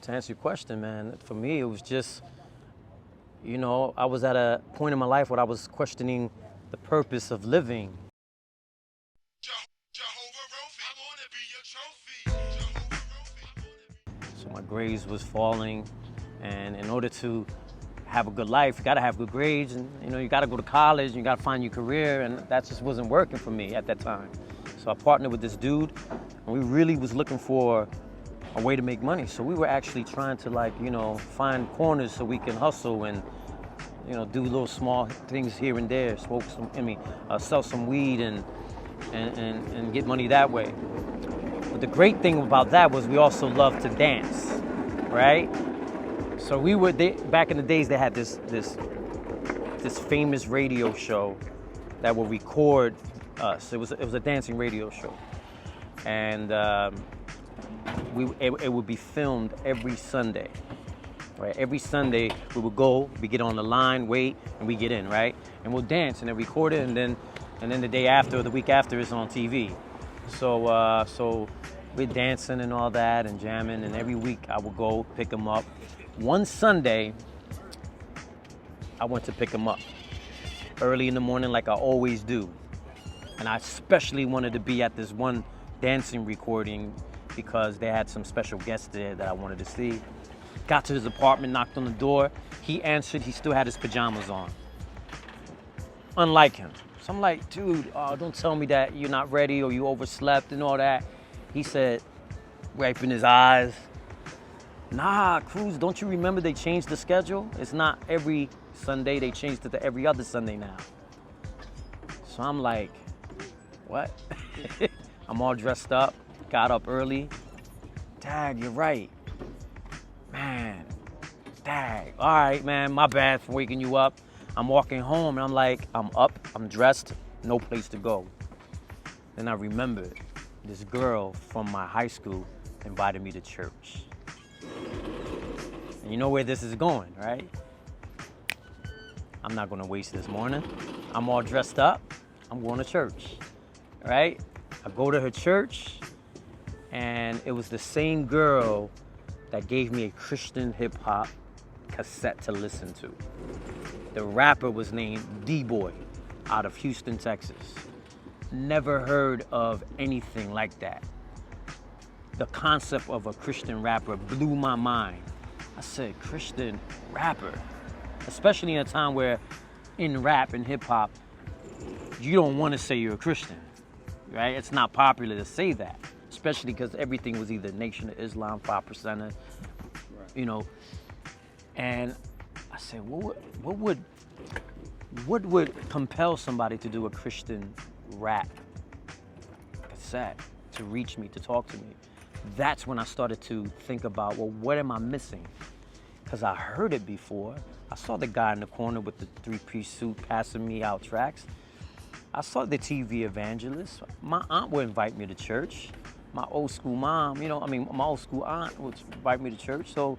To answer your question, man, for me, it was just, I was at a point in my life where I was questioning the purpose of living. So my grades was falling, and in order to have a good life, you gotta have good grades, and you gotta go to college, and you gotta find your career, and that just wasn't working for me at that time. So I partnered with this dude, and we really was looking for a way to make money. So we were actually trying to find corners so we can hustle and do little small things here and there, sell some weed and get money that way. But the great thing about that was we also loved to dance, right? So back in the days, they had this famous radio show that would record us. It was a dancing radio show, and it would be filmed every Sunday. Right, every Sunday we would go, we get on the line, wait, and we get in, right? And we'll dance and then record it, and then the day after or the week after it's on TV. So we're dancing and all that and jamming, and every week I would go pick them up. One Sunday, I went to pick them up early in the morning like I always do. And I especially wanted to be at this one dancing recording because they had some special guests there that I wanted to see. Got to his apartment, knocked on the door. He answered, he still had his pajamas on. Unlike him. So I'm like, dude, don't tell me that you're not ready or you overslept and all that. He said, wiping his eyes, nah, Cruz, don't you remember they changed the schedule? It's not every Sunday, they changed it to every other Sunday now. So I'm like, what? I'm all dressed up, got up early. Dad, you're right. Man, dang. All right, man, my bad for waking you up. I'm walking home and I'm like, I'm up, I'm dressed, no place to go. Then I remembered this girl from my high school invited me to church. And you know where this is going, right? I'm not gonna waste this morning. I'm all dressed up, I'm going to church, right? I go to her church and it was the same girl that gave me a Christian hip-hop cassette to listen to. The rapper was named D-Boy out of Houston, Texas. Never heard of anything like that. The concept of a Christian rapper blew my mind. I said, Christian rapper? Especially in a time where in rap and hip-hop, you don't want to say you're a Christian, right? It's not popular to say that. Especially because everything was either Nation of Islam, 5%, And I said, what would compel somebody to do a Christian rap cassette to reach me, to talk to me? That's when I started to think about, well, what am I missing? Because I heard it before. I saw the guy in the corner with the three-piece suit passing me out tracks. I saw the TV evangelist. My aunt would invite me to church. My old school mom, my old school aunt would invite me to church. So,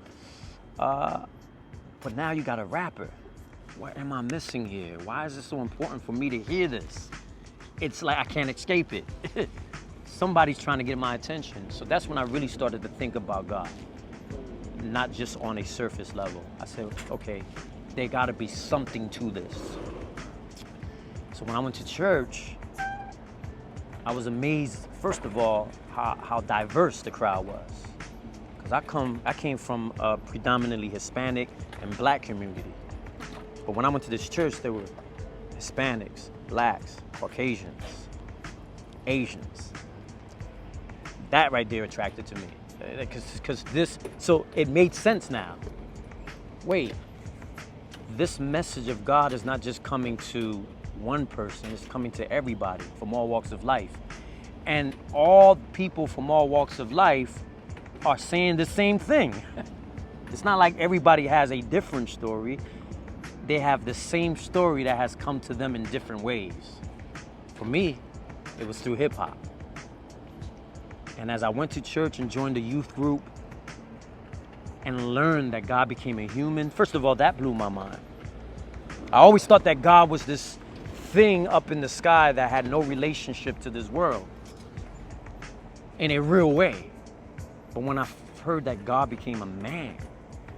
but now you got a rapper. What am I missing here? Why is it so important for me to hear this? It's like I can't escape it. Somebody's trying to get my attention. So that's when I really started to think about God, not just on a surface level. I said, okay, there gotta be something to this. So when I went to church, I was amazed, first of all, how diverse the crowd was. Because I came from a predominantly Hispanic and Black community. But when I went to this church, there were Hispanics, Blacks, Caucasians, Asians. That right there attracted to me. So it made sense now. Wait, this message of God is not just coming to one person, it's coming to everybody from all walks of life. And all people from all walks of life are saying the same thing. It's not like everybody has a different story. They have the same story that has come to them in different ways. For me, it was through hip hop. And as I went to church and joined a youth group and learned that God became a human, first of all, that blew my mind. I always thought that God was this thing up in the sky that had no relationship to this world in a real way. But when I heard that God became a man,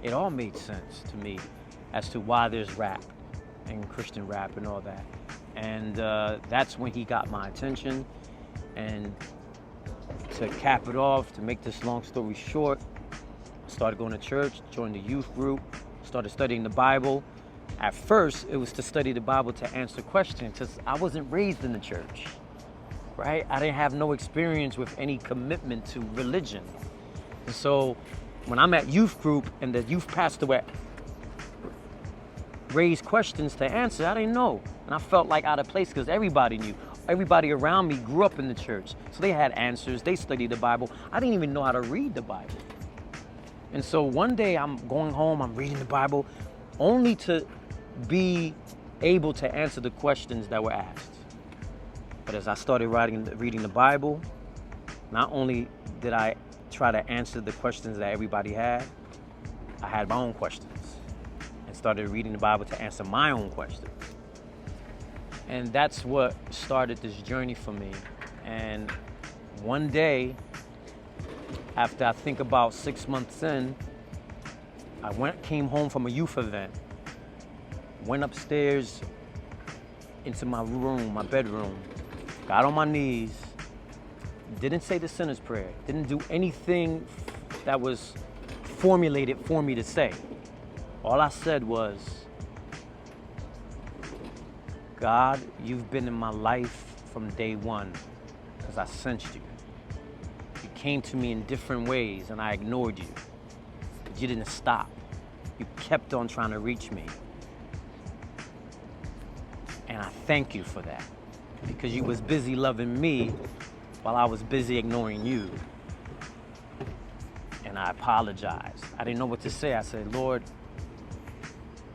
it all made sense to me as to why there's rap and Christian rap and all that. And that's when he got my attention. And to cap it off, to make this long story short, I started going to church, joined the youth group, started studying the Bible. At first, it was to study the Bible to answer questions, because I wasn't raised in the church, right? I didn't have no experience with any commitment to religion. And so when I'm at youth group and the youth pastor would raise questions to answer, I didn't know. And I felt like out of place because everybody knew. Everybody around me grew up in the church. So they had answers, they studied the Bible. I didn't even know how to read the Bible. And so one day I'm going home, I'm reading the Bible, only to be able to answer the questions that were asked. But as I started reading the Bible, not only did I try to answer the questions that everybody had, I had my own questions and started reading the Bible to answer my own questions. And that's what started this journey for me. And one day, after I think about 6 months in, I came home from a youth event, went upstairs into my room, my bedroom, got on my knees, didn't say the sinner's prayer, didn't do anything that was formulated for me to say. All I said was, God, you've been in my life from day one because I sensed you. You came to me in different ways and I ignored you. But you didn't stop. You kept on trying to reach me. And I thank you for that because you was busy loving me while I was busy ignoring you. And I apologized. I didn't know what to say. I said, Lord,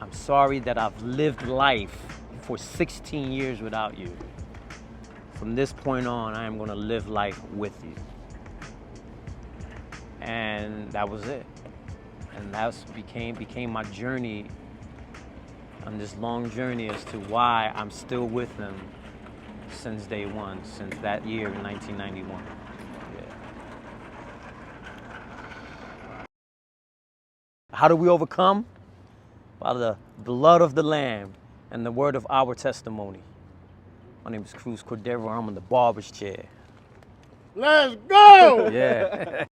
I'm sorry that I've lived life for 16 years without you. From this point on, I am going to live life with you. And that was it. And that became my journey on this long journey as to why I'm still with him since day one, since that year in 1991. Yeah. How do we overcome? By the blood of the Lamb and the word of our testimony. My name is Cruz, Cordero. I'm in the barber's chair. Let's go! Yeah.